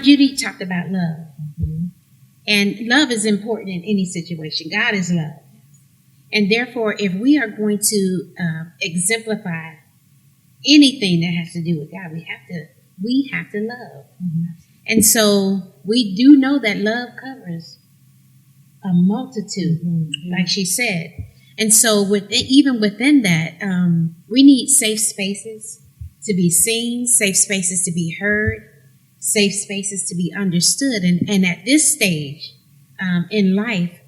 Judy talked about love. Mm-hmm. And love is important in any situation. God is love. And therefore, if we are going to exemplify anything that has to do with God, we have to love. Mm-hmm. And so we do know that love covers a multitude, mm-hmm. like she said. And so even within that, we need safe spaces to be seen, safe spaces to be heard, safe spaces to be understood. And at this stage in life,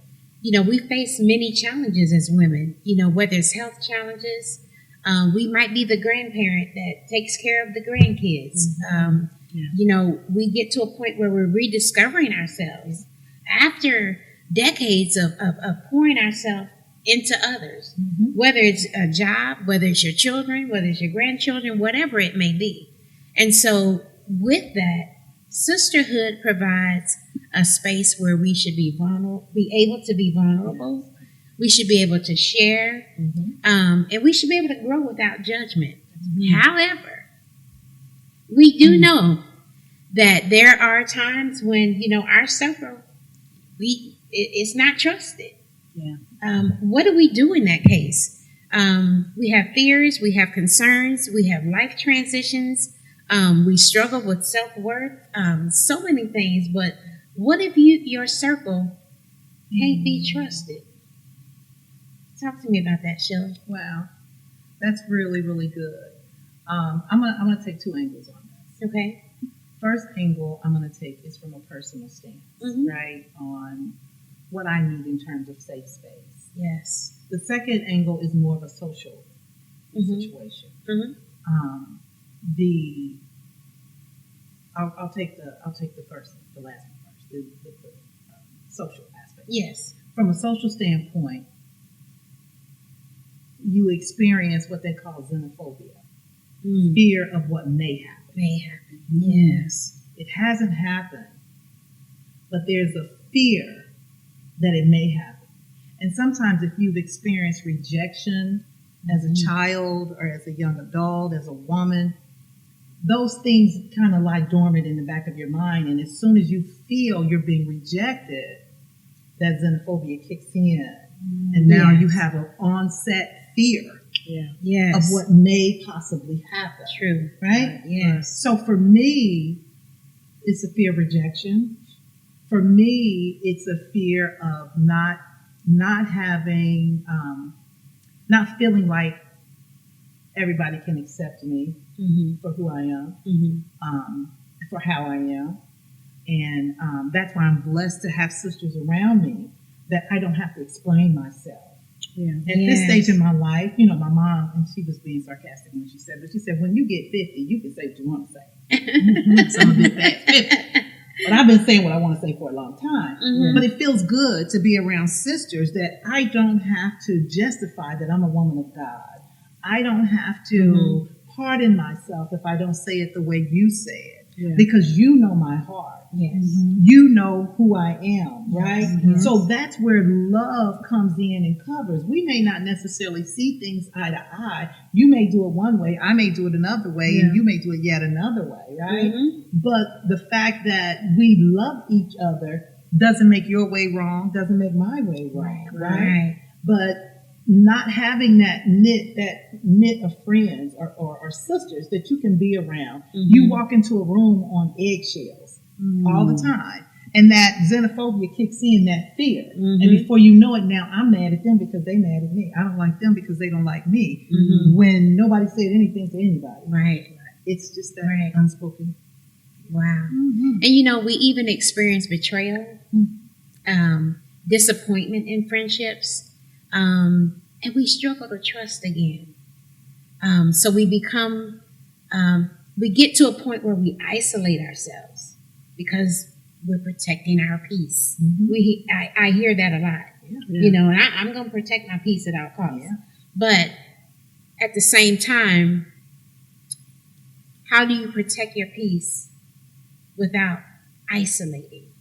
we face many challenges as women, whether it's health challenges. We might be the grandparent that takes care of the grandkids. Mm-hmm. We get to a point where we're rediscovering ourselves after decades of pouring ourselves into others, mm-hmm. whether it's a job, whether it's your children, whether it's your grandchildren, whatever it may be. And so with that, sisterhood provides a space where we should be able to be vulnerable. We should be able to share, mm-hmm. And we should be able to grow without judgment. Mm-hmm. However, we do mm-hmm. know that there are times when, our circle, it's not trusted. Yeah. What do we do in that case? We have fears, we have concerns, we have life transitions, we struggle with self-worth, so many things. But what if your circle can't be trusted? Talk to me about that, Sheila. Wow, that's really, really good. I'm gonna take two angles on this. Okay. First angle I'm gonna take is from a personal stance, mm-hmm. right, on what I need in terms of safe space. Yes. The second angle is more of a social mm-hmm. situation. Mm-hmm. I'll take the last one first, the social aspect. Yes. From a social standpoint, you experience what they call xenophobia, fear of what may happen. Yes. It hasn't happened, but there's a fear that it may happen. And sometimes if you've experienced rejection as a child or as a young adult, as a woman, those things kind of lie dormant in the back of your mind. And as soon as you feel you're being rejected, that xenophobia kicks in. And now you have an onset fear of what may possibly happen. True. Right? Yes. So for me, it's a fear of rejection. For me, it's a fear of not having, not feeling like everybody can accept me mm-hmm. for who I am, mm-hmm. For how I am. And that's why I'm blessed to have sisters around me that I don't have to explain myself. Yeah. At this stage in my life, my mom, and she was being sarcastic when she said, when you get 50, you can say what you want to say. So I'm a bit past 50. But I've been saying what I want to say for a long time. Mm-hmm. But it feels good to be around sisters that I don't have to justify that I'm a woman of God. I don't have to mm-hmm. pardon myself if I don't say it the way you say it. Yeah. Because you know my heart. Yes. Mm-hmm. You know who I am, right? Mm-hmm. So that's where love comes in and covers. We may not necessarily see things eye to eye. You may do it one way, I may do it another way, and you may do it yet another way, right? Mm-hmm. But the fact that we love each other doesn't make your way wrong, doesn't make my way wrong, right? But not having that knit of friends or sisters that you can be around. Mm-hmm. You walk into a room on eggshells all the time. And that xenophobia kicks in, that fear. Mm-hmm. And before you know it, now I'm mad at them because they mad at me. I don't like them because they don't like me. Mm-hmm. When nobody said anything to anybody. Right. It's just that unspoken. Wow. Mm-hmm. And we even experience betrayal, disappointment in friendships. And we struggle to trust again. So we become, we get to a point where we isolate ourselves because we're protecting our peace. Mm-hmm. I hear that a lot, and I'm going to protect my peace at all costs. Yeah. But at the same time, how do you protect your peace without isolating?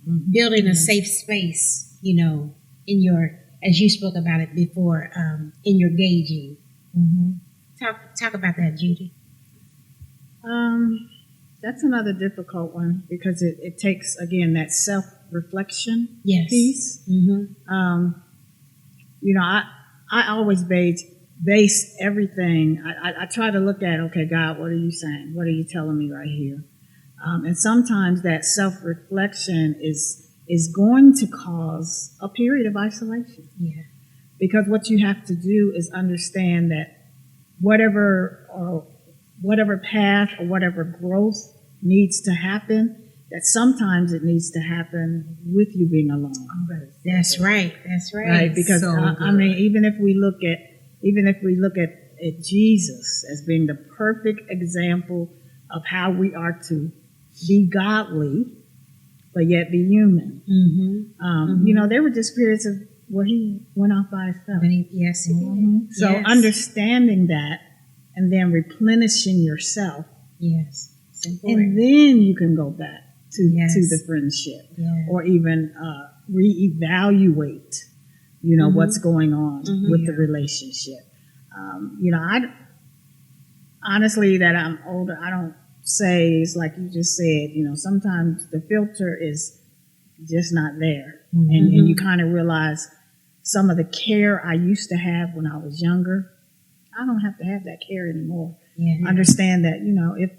Mm-hmm. Building a safe space, in your, as you spoke about it before, in your gauging. Mm-hmm. Talk about that, Judy. That's another difficult one because it takes, again, that self-reflection Yes. piece. Mm-hmm. I always base everything. I try to look at, okay, God, what are you saying? What are you telling me right here? And sometimes that self-reflection is going to cause a period of isolation. Yeah. Because what you have to do is understand that whatever path or whatever growth needs to happen, that sometimes it needs to happen with you being alone. That's right. That's right. Right? Because So I mean, even if we look at Jesus as being the perfect example of how we are to be godly, but yet be human. Mm-hmm. There were just periods of where he went off by himself. Yes, he did. So Yes. understanding that and then replenishing yourself, Yes. It's important. and then you can go back to Yes. the friendship, Yes. or even reevaluate, what's going on with the relationship. I honestly, that I'm older, I don't say it's like you just said. Sometimes the filter is just not there, and you kind of realize some of the care I used to have when I was younger, I don't have to have that care anymore. Yeah. Understand that,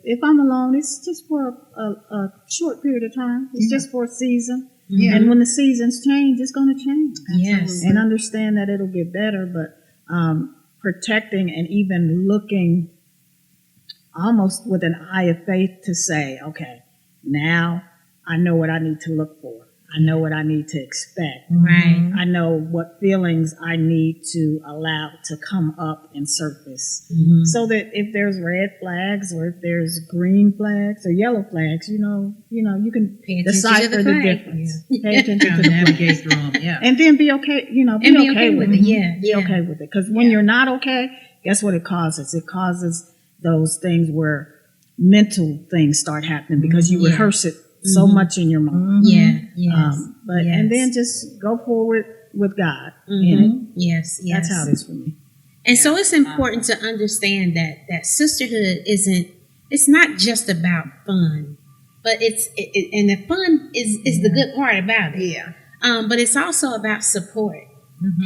if I'm alone, it's just for a short period of time. It's just for a season. Yeah. And when the seasons change, it's going to change. Yes. And understand that it'll get better, but protecting and even looking almost with an eye of faith to say, okay, now I know what I need to look for. I know what I need to expect. Right. I know what feelings I need to allow to come up and surface. So that if there's red flags or if there's green flags or yellow flags, you can Pay attention decipher to the the flag. difference. Yeah. Pay attention to the Navigate through them. Yeah. and then be okay, be okay with it. Yeah. Be okay with it. Because when you're not okay, guess what it causes? It causes those things where mental things start happening because you rehearse it so much in your mind. Yeah. Yes. And then just go forward with God in it. Yes. Yes. That's how it is for me. And so it's important to understand that sisterhood it's not just about fun, but and the fun is the good part about it. Yeah. But it's also about support,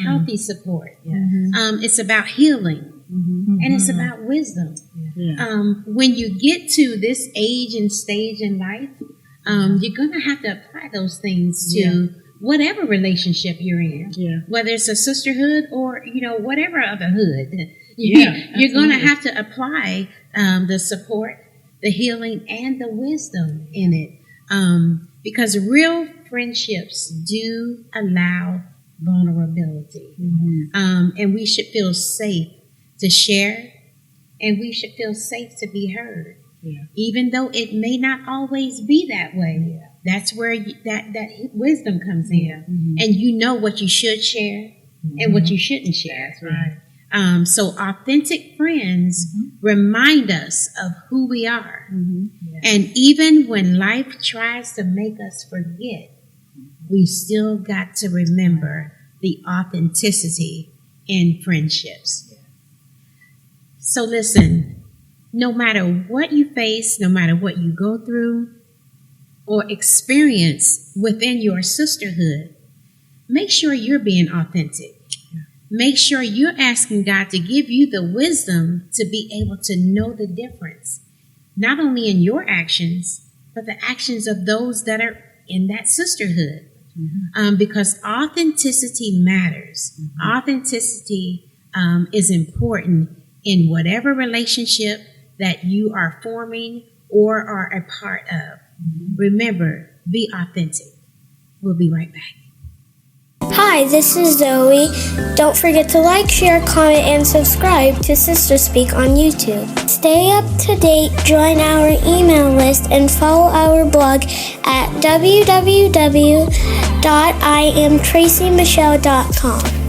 healthy support. Yeah. It's about healing, and it's about wisdom. Yeah. When you get to this age and stage in life, you're going to have to apply those things to whatever relationship you're in, whether it's a sisterhood or, whatever other hood. You're going to have to apply the support, the healing, and the wisdom in it. Because real friendships do allow vulnerability. And we should feel safe to share, and we should feel safe to be heard. Even though it may not always be that way. That's where that wisdom comes in. And you know what you should share and what you shouldn't share. That's right. So authentic friends remind us of who we are. And even when life tries to make us forget, we still got to remember the authenticity in friendships. So listen, no matter what you face, no matter what you go through or experience within your sisterhood, make sure you're being authentic. Make sure you're asking God to give you the wisdom to be able to know the difference, not only in your actions, but the actions of those that are in that sisterhood. Because authenticity matters. Authenticity is important in whatever relationship that you are forming or are a part of. Remember, be authentic. We'll be right back. Hi, this is Zoe. Don't forget to like, share, comment, and subscribe to Sister Speak on YouTube. Stay up to date, join our email list, and follow our blog at www.iamtracymichelle.com.